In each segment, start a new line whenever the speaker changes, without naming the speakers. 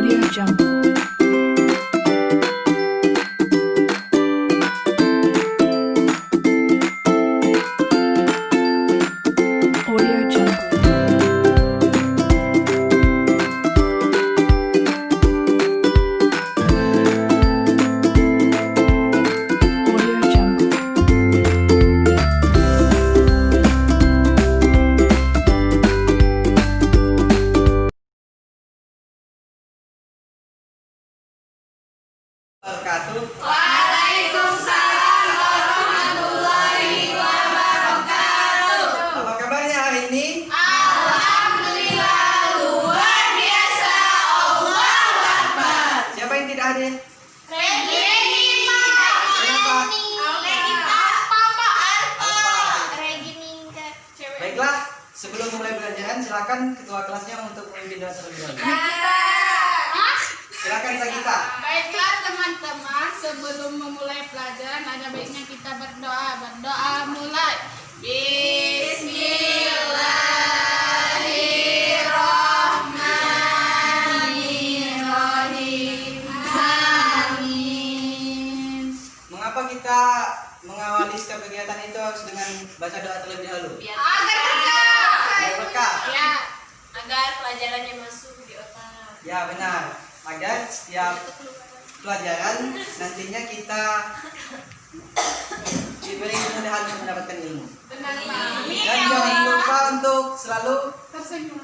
Audio Jungle. Audio Jungle. Audio Jungle.
Wabarakatuh.
Waalaikumsalam warahmatullahi wabarakatuh.
Apa kabarnya hari ini?
Alhamdulillah luar biasa. Allahu Akbar.
Siapa yang tidak hadir?
Regina.
Kenapa? Baiklah, sebelum mulai pelajaran silakan ketua kelasnya untuk memimpin doa terlebih dahulu. Silakan Sagita.
Baiklah teman-teman, sebelum memulai pelajaran ada baiknya kita berdoa. Berdoa mulai. Bismillahirrahmanirrahim. Amin.
Mengapa kita mengawali setiap kegiatan itu harus dengan baca doa terlebih dahulu?
Agar berkah.
Biar berkah.
Ya,
Agar pelajarannya masuk di otak.
Ya benar. Agar setiap pelajaran nantinya kita diberi kemudahan untuk mendapatkan ilmu.
benar Pak.
Dan jangan lupa untuk selalu
Tersenyum.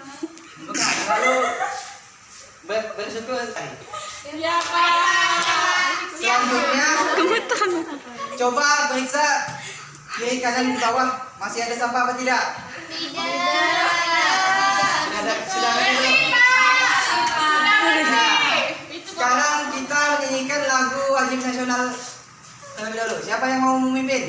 bersyukur.
Ya Pak.
Selanjutnya coba periksa kiri kanan di bawah masih ada sampah apa tidak? Sudah ada belum? Sekarang kita menyanyikan lagu wajib nasional terlebih dahulu. Siapa yang mau memimpin?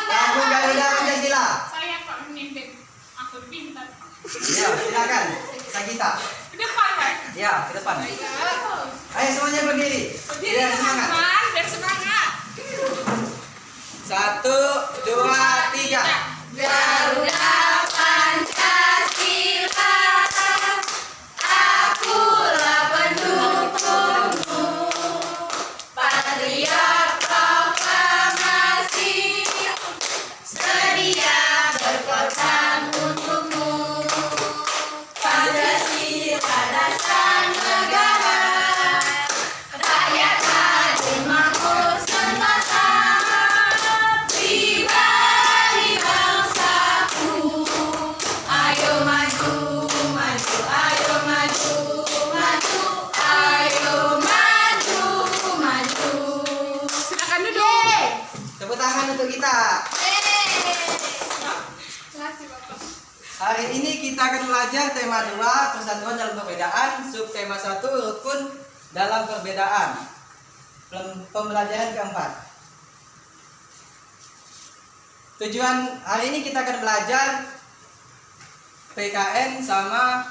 Lagu Garuda Pancasila.
Saya Pak memimpin. Aku pintar.
Ya, silakan. Sagita.
Ke depan Pak.
Ya, ke depan. Ayo semuanya berdiri. Biar semangat.
Biar semangat.
1, 2, 3.
Garuda Pancasila, akulah pendukungmu. Patriot proklamasi, sedia berkorban untukmu. Pancasila dasar negara, rakyat adil makmur sentosa. Pribadi bangsaku, ayo maju, maju, ayo maju, maju, ayo maju, maju.
Silakan duduk.
Tepuk tangan untuk kita.
Terima Bapak.
Hari ini kita akan belajar tema 2, persatuan dalam perbedaan, subtema 1, rukun dalam perbedaan. Pembelajaran keempat. Tujuan hari ini kita akan belajar PKN sama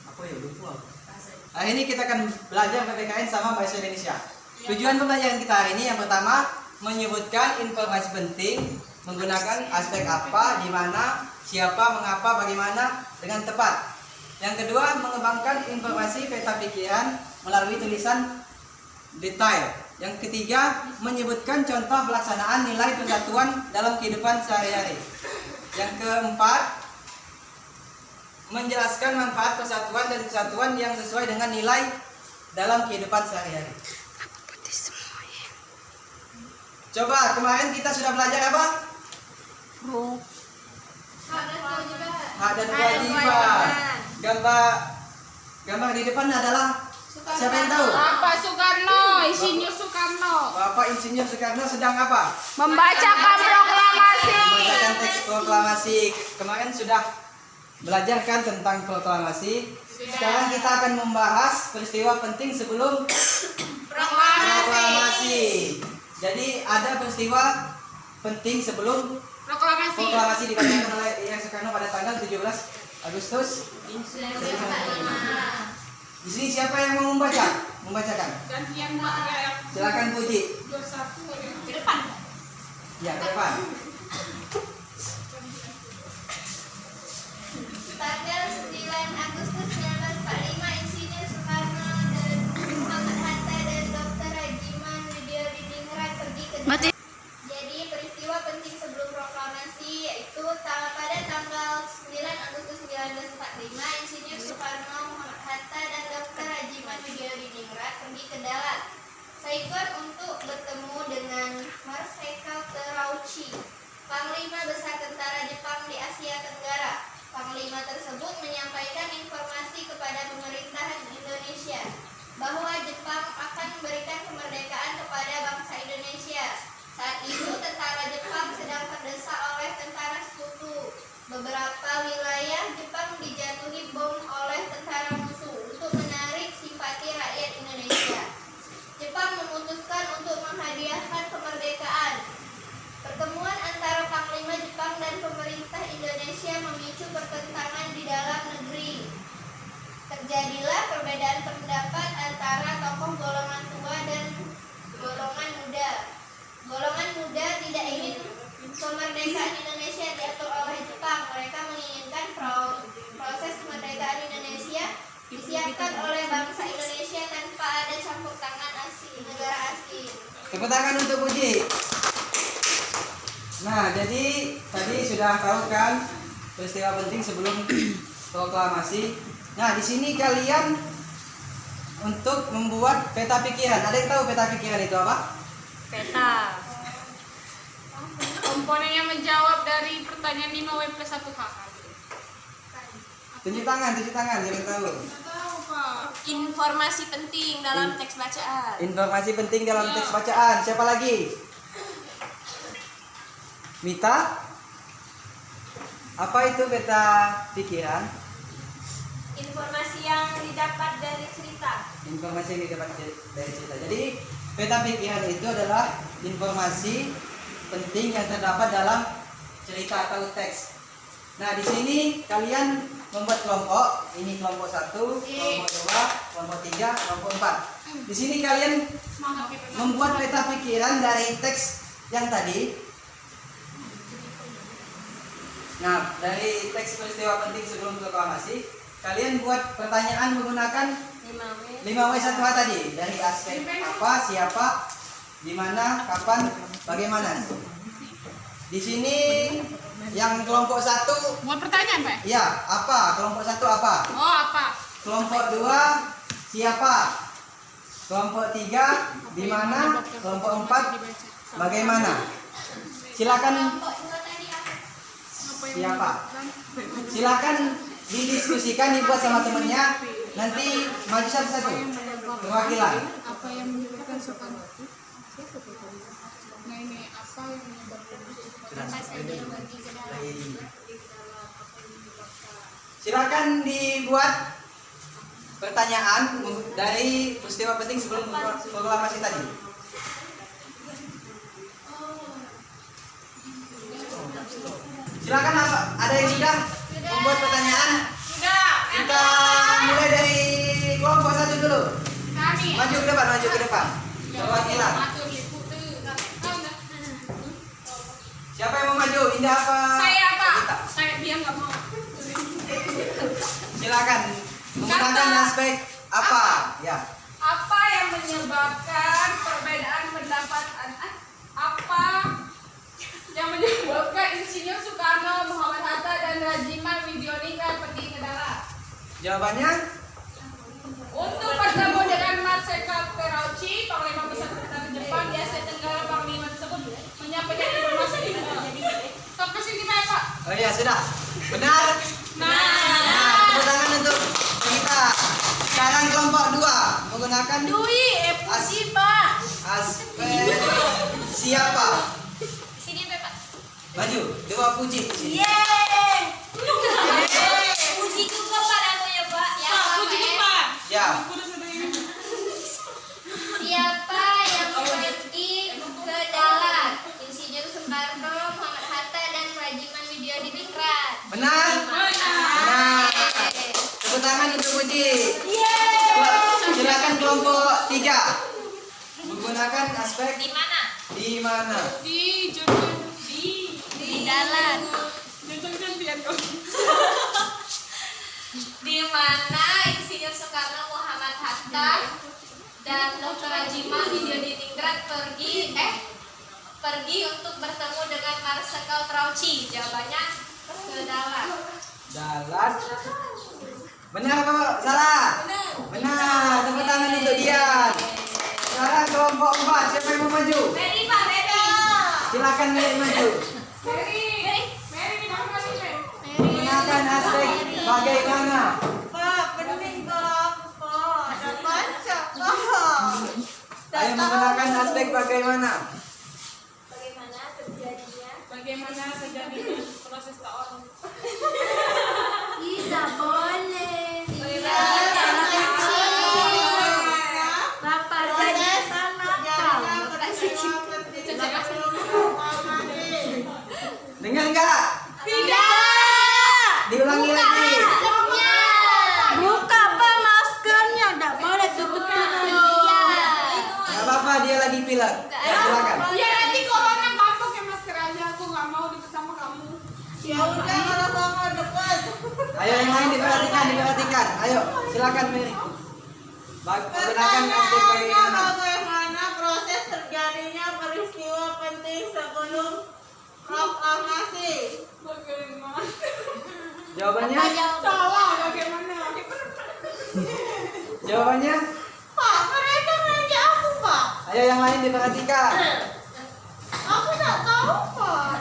apa ya lupa. Hari ini kita akan belajar PKN sama bahasa Indonesia. Tujuan pembelajaran kita hari ini yang pertama menyebutkan informasi penting menggunakan aspek apa, di mana, siapa, mengapa, bagaimana dengan tepat. Yang kedua mengembangkan informasi peta pikiran melalui tulisan detail. Yang ketiga menyebutkan contoh pelaksanaan nilai persatuan dalam kehidupan sehari-hari. Yang keempat menjelaskan manfaat persatuan dan kesatuan yang sesuai dengan nilai dalam kehidupan sehari-hari. Coba kemarin kita sudah belajar apa? Hak dan kewajiban. Gambar di depan adalah siapa yang tahu?
Bapak Soekarno, Insinyur Soekarno.
Bapak Insinyur Soekarno sedang apa?
Membacakan proklamasi.
Membacakan teks proklamasi. Kemarin sudah belajarkan tentang proklamasi. Sekarang kita akan membahas peristiwa penting sebelum proklamasi. Jadi ada peristiwa penting sebelum proklamasi dibacakan oleh Soekarno pada tanggal 17 Agustus 1945. Di sini siapa yang mau membacakan?
Gantian Pak.
Silakan Puji.
21 ke depan.
Ya, ke depan.
ke Dalat. Saigon untuk bertemu dengan Marsekal Terauchi, Panglima Besar Tentara Jepang di Asia Tenggara. Panglima tersebut menyampaikan informasi kepada pemerintahan Indonesia bahwa Jepang akan memberikan kemerdekaan kepada bangsa Indonesia. Saat itu tentara Jepang sedang terdesak oleh tentara sekutu. Beberapa wilayah Jepang dijatuhi bom oleh tentara musuh untuk menarik simpati rakyat Indonesia. Jepang memutuskan untuk menghadiahkan kemerdekaan. Pertemuan antara Panglima Jepang dan pemerintah Indonesia memicu pertentangan di dalam negeri. Terjadilah perbedaan pendapat antara tokoh golongan tua dan golongan muda. Golongan muda tidak ingin kemerdekaan Indonesia diatur oleh Jepang. Mereka menginginkan proses kemerdekaan Indonesia disiapkan oleh bangsa Indonesia tanpa ada campur tangan negara asing.
Tepuk tangan untuk Puji. Nah, jadi tadi sudah tahu kan peristiwa penting sebelum proklamasi. Nah, di sini kalian untuk membuat peta pikiran. Ada yang tahu peta pikiran itu apa?
Peta. Komponen yang menjawab dari pertanyaan 5W plus 1H.
Tunjuk tangan, siapa yang tahu?
Tahu, Pak.
Informasi penting dalam teks bacaan.
Informasi penting dalam teks bacaan. Siapa lagi? Mita? Apa itu peta pikiran?
Informasi yang didapat dari cerita.
Informasi yang didapat dari cerita. Jadi peta pikiran itu adalah informasi penting yang terdapat dalam cerita atau teks. Nah, di sini kalian membuat kelompok. Ini kelompok 1, kelompok 2, kelompok 3, kelompok 4. Di sini kalian membuat peta pikiran dari teks yang tadi. Nah, dari teks peristiwa penting sebelum proklamasi, kalian buat pertanyaan menggunakan 5W 1H tadi. Dari aspek apa, siapa, di mana, kapan, bagaimana. Di sini yang kelompok 1,
Buat pertanyaan, Pak?
ya, apa? Kelompok 1 apa?
Oh, apa?
Kelompok 2 siapa? Kelompok 3 di mana? Kelompok 4 bagaimana? Silakan siapa? Silakan didiskusikan, dibuat sama temennya. Nanti maju satu-satu perwakilan.
Apa yang menyebabkan Soekarno? Nah, ini apa yang menyebabkan
Silakan dibuat pertanyaan dari peristiwa penting sebelum proklamasi tadi. Silakan, apa? Ada yang sudah membuat pertanyaan?
Sudah.
Kita mulai dari kelompok 1 dulu.
Kami.
Maju ke depan. Perwakilan. Siapa yang mau maju? Indah apa?
Saya, Pak.
Kita.
Saya dia nggak mau.
Silakan menggunakan aspek apa? Ya.
Apa yang menyebabkan perbedaan pendapat? Apa yang menyebabkan Insinyur Soekarno, Muhammad Hatta, dan Rajiman Widyaningrat pergi ke darat?
Jawabannya?
Untuk bertemu dengan Marsekal Terauchi, Panglima Besar Tentara Jepang di Asia Tenggara, Panglima tersebut menyampaikan informasi di Stop ke sini, Pak.
Oh iya, sudah. Benar? Nah, tepuk tangan untuk kita. Sekarang kelompok 2 menggunakan
Pak.
aspek siapa?
Sini, Pak.
Maju, 2 Puji.
Yeay. Puji juga Pak namanya, Pak.
Ya.
Siapa yang pergi ke darat? Insinyur Soekarno, Muhammad Hatta, dan Rajiman Widyaningrat.
Benar? Benar. Tepuk tangan untuk Puji. Silakan kelompok 3 menggunakan aspek
Di mana?
di mana?
Di darat. Di mana Insinyur Soekarno, Muhammad Hatta, dan Dr. Rajiman Widyaningrat pergi untuk bertemu dengan Marsekal Terauchi. Jawabannya ke darat.
Dalat. Benar apa salah? Benar. Tepuk tangan untuk dia. Sekarang kelompok 4, siapa yang mau maju?
Mary, Pak, Mary.
Silakan Mary maju.
Mary di mana sih, Mary?
Menggunakan hashtag bagaimana?
Pak, penting kalau aku Pak. Ada baca Pak.
Ayo menggunakan hashtag bagaimana?
Bagaimana terjadinya?
Bagaimana terjadinya proses taon?
Tidak boleh.
Bapak
saja
Dengar nggak?
Tidak.
Diulangi lagi.
buka Pak maskernya, enggak boleh tutup hidung.
Nggak apa-apa, dia lagi pilek. Silakan.
Ya nanti corona kamu pakai masker aja, aku nggak mau deket sama kamu.
Ya udah kalau sama depan.
Ayo yang lain diperhatikan. Ayo, silakan Mary. Menggunakan hashtag bagaimana?
Bagaimana proses terjadinya peristiwa penting sebelum proklamasi?
Bagaimana?
Jawabannya?
Salah, bagaimana?
Jawabannya?
Pak, mereka nanya aku Pak.
Ayo yang lain diperhatikan.
Aku nggak tahu Pak.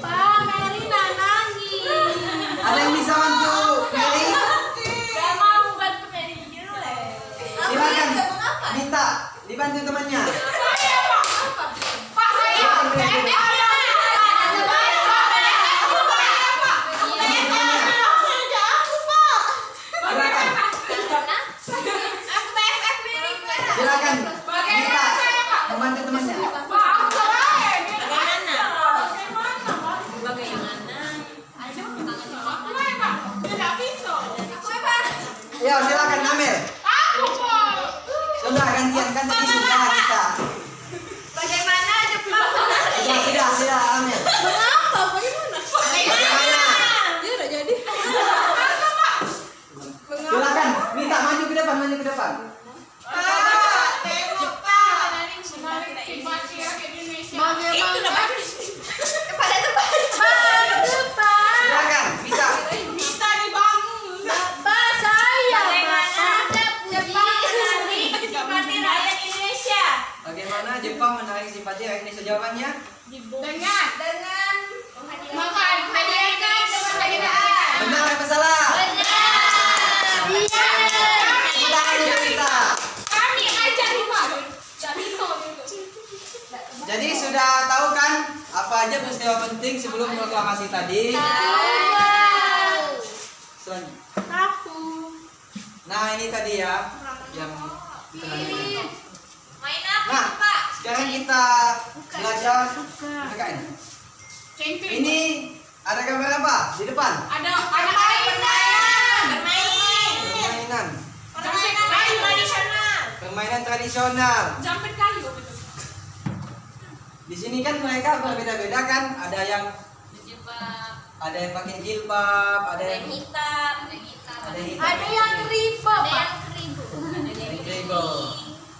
Pak, Mary nangis.
Ada yang bisa bantu Mary?
Gak mau bantu Mary dulu.
Silakan. Minta dibantu temannya.
Saya, Pak. Pak, saya.
Silakan. Silakan. Minta membantu temannya.
Pak, aku salah ya.
Ayo silakan Amel. Sudah gantian kan tadi sudah kita.
Bagaimana Jepang?
Sudah Amel.
Mengapa? Bagaimana?
Bagaimana?
Dia udah jadi.
Silakan minta maju ke depan.
Pak, tengok Pak.
Simpati rakyat Indonesia.
Bagaimana?
Kepada terbaca.
Silakan bisa.
Bisa dibangun.
Bapak saya. Bagaimana Jepang menarik simpati rakyat Indonesia?
Bagaimana Jepang menarik simpati rakyat Indonesia? Jawabannya?
Dengan
menghadiahkan kemerdekaan.
Benar apa salah? Kita aja kita.
Kami ajari Pak. Jadi
Jadi sudah tahu kan apa aja peristiwa penting sebelum proklamasi tadi? Selanjutnya.
Tahu.
Nah ini tadi ya yang kita lanjutkan.
Main apa
Nah
Pak?
sekarang kita belajar PKN.
Camping.
Ini ada gambar apa di depan?
Ada permainan.
Permainan.
Tradisional.
Permainan tradisional.
Jampit kayu gitu.
Di sini kan mereka berbeda-beda kan? Ada yang pakai jilbab, ada yang
hitam.
Ada
yang riba, Pak.
ribo.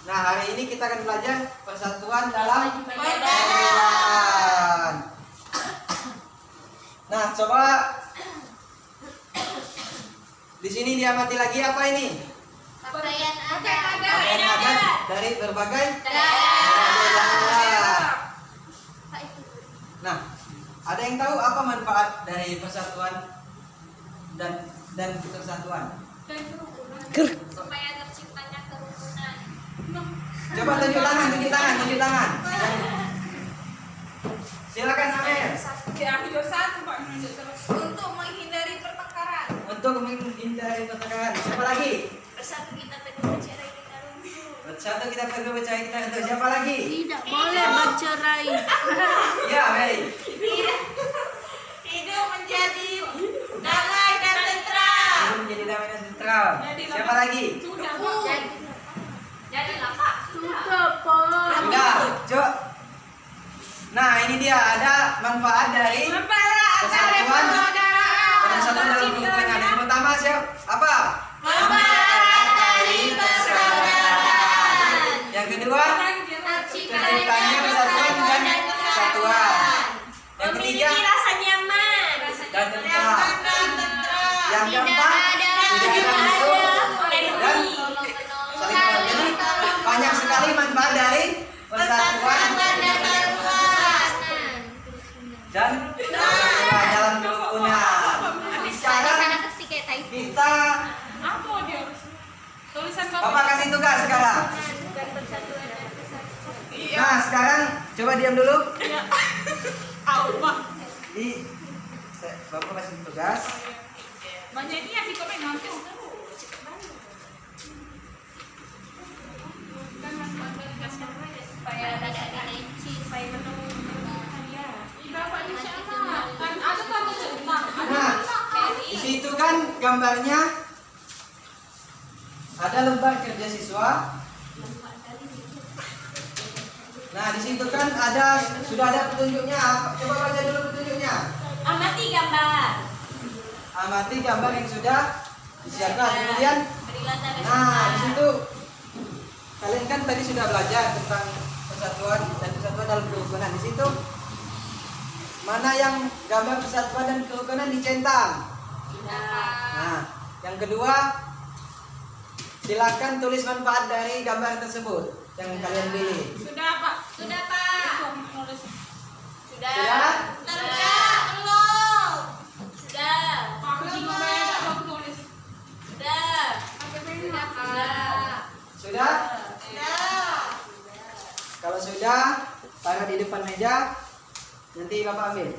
Nah hari ini kita akan belajar persatuan dalam
Perbedaan.
perbedaan. Nah coba di sini diamati lagi apa ini?
Pakaian
Pakaian adat dari berbagai
daerah.
daerah. Nah, ada yang tahu apa manfaat dari persatuan dan kesatuan?
Supaya terciptanya kerukunan.
Coba tunjuk tangan. Silakan Amel.
Ya, aku jual satu Pak. Menunjuk terus.
Untuk menghindari pertengkaran.
Untuk menghindari pertengkaran. Siapa lagi?
Bersatu kita teguh bercerai kita runtuh.
Bersatu kita teguh bercerai kita untuk siapa lagi?
Tidak boleh bercerai.
Ya, Mei.
Hidup menjadi damai dan tentram.
Belum menjadi damai dan tentram. Siapa lagi?
Sudah Pak.
Jadilah Pak.
Sudah Pak.
Sudah, Cok. Nah, ini dia ada manfaat dari persatuan dan kesatuan dalam kerukunan. Yang pertama siapa? Apa?
Mempererat tali persaudaraan.
Yang kedua, terciptanya persatuan dan kesatuan. Yang ketiga,
Rasa nyaman.
dan tentram. Yang keempat, tidak ada musuh dan saling mengerti. banyak sekali manfaat dari persatuan dan dalam kerukunan. Sekarang kita
Apa dia? Tulisan
Bapak kasih tugas sekarang. Nah, sekarang coba diam dulu.
Apa?
Bapak kasih tugas.
Banyak ini yang komen nanti.
supaya ada rinci supaya
Bapak di sana. Kan ada tanda centang.
Nah, di situ kan gambarnya ada lembar kerja siswa. Nah, di situ kan sudah ada petunjuknya. Coba baca dulu petunjuknya.
amati gambar
Amati gambar yang sudah disiapkan. Kemudian,
berilah tanda
nah di situ kalian kan tadi sudah belajar tentang persatuan dalam kerukunan. Di situ mana yang gambar persatuan dan kerukunan dicentang. Nah, yang kedua, silakan tulis manfaat dari gambar tersebut yang kalian pilih.
Sudah, Pak.
sudah Pak
Nulis.
sudah
Sudah?
belum sudah
Pak, di nomor aku nulis.
sudah sudah Pak
Sudah? Kalau sudah, taruh di depan meja. Nanti Bapak ambil.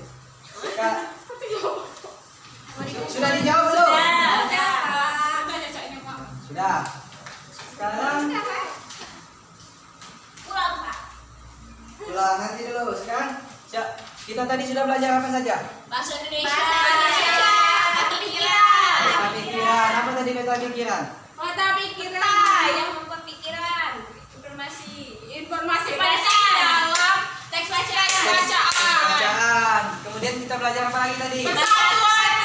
Sudah dijawab belum?
sudah Pak
Sudah ya, Cak, ini, Pak.
Sudah. Sekarang
pulang Pak
ulang nanti dulu. Sekarang kita tadi sudah belajar apa saja?
bahasa Indonesia kata pikiran
Peta pikiran. Apa tadi peta pikiran?
Mata pikiran.
yang memperpikiran
Informasi
pada
penting
dalam teks bacaan
Bacaan. Kemudian kita belajar apa lagi tadi?
persatuan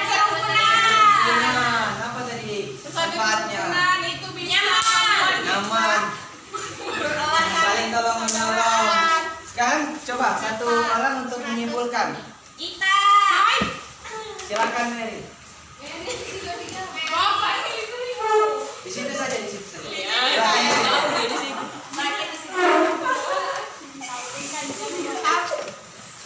Kerukunan. Apa tadi? Manfaatnya.
Kerukunan itu bisa
Nyaman. Saling tolong menolong. Sekarang coba satu orang untuk menyimpulkan.
kita
Silakan Mary.
Bapak ini itu.
Di situ saja, di situ saja.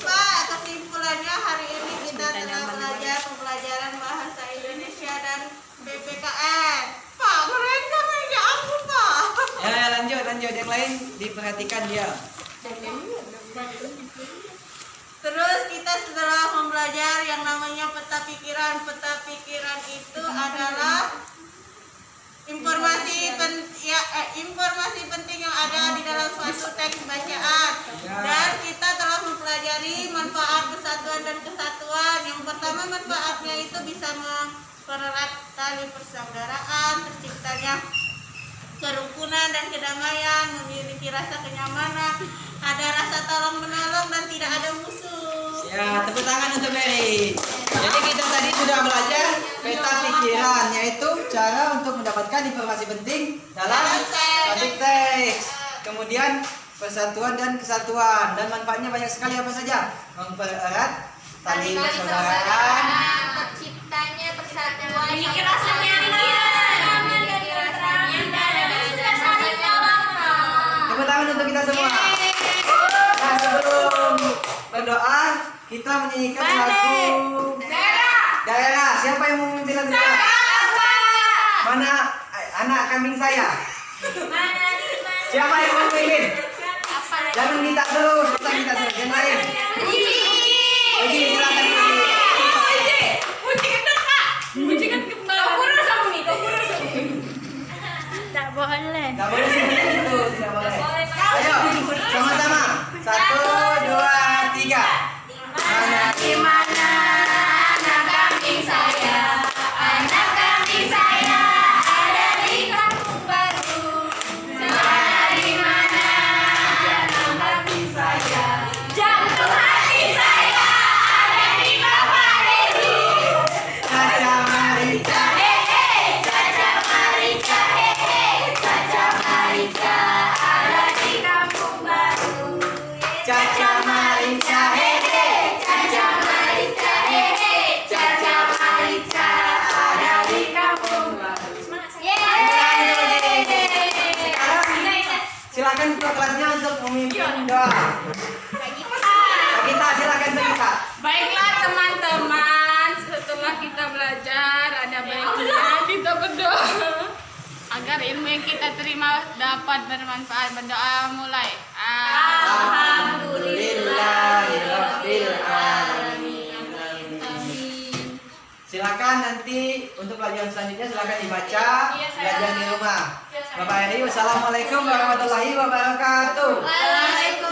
Pak, kesimpulannya hari ini kita telah belajar pembelajaran bahasa Indonesia dan PPKN. Pak, mereka meja aku, Pak.
Ya, lanjut. Yang lain diperhatikan dia.
Terus kita setelah mempelajari yang namanya peta pikiran. Peta pikiran itu adalah informasi penting yang ada di dalam suatu teks bacaan. Dan kita telah mempelajari manfaat persatuan dan kesatuan. Yang pertama, manfaatnya itu bisa mempererat tali persaudaraan, terciptanya kerukunan dan kedamaian, memiliki rasa kenyamanan, ada rasa tolong menolong dan tidak ada musuh.
Ya, tepuk tangan untuk Mary. Jadi kita tadi sudah belajar peta pikiran, yaitu cara untuk mendapatkan informasi penting dalam suatu teks. Kemudian persatuan dan kesatuan, dan manfaatnya banyak sekali. Apa saja? Mempererat tali persaudaraan,
terciptanya persatuan
Memiliki rasa nyaman.
tepuk tangan untuk kita semua. Nah, sebelum berdoa, kita menyanyikan lagu daerah. Siapa yang mau memimpin lagu daerah? Mana anak kambing saya? Siapa yang mau memimpin? Jangan minta terus, kita minta terus. Yang lain. Oke, silakan.
tak boleh
Tidak boleh seperti itu, tidak boleh. Ayo, sama-sama. 1, 2, 3. Mana
di mana anak kambing saya ada di kampung baru di mana anak kambing saya jantung
Silakan ketua kelasnya untuk memimpin doa.
Kak Gita.
Kak Gita, silakan Kak Gita.
Baiklah teman-teman, setelah kita belajar ada baiknya kita berdoa agar ilmu yang kita terima dapat bermanfaat. Berdoa mulai.
Alhamdulillahirabbil alamin. Silakan nanti untuk pelajaran selanjutnya silakan dibaca, belajar di rumah. Bapak Eri, wassalamualaikum warahmatullahi wabarakatuh.
Waalaikumsalam.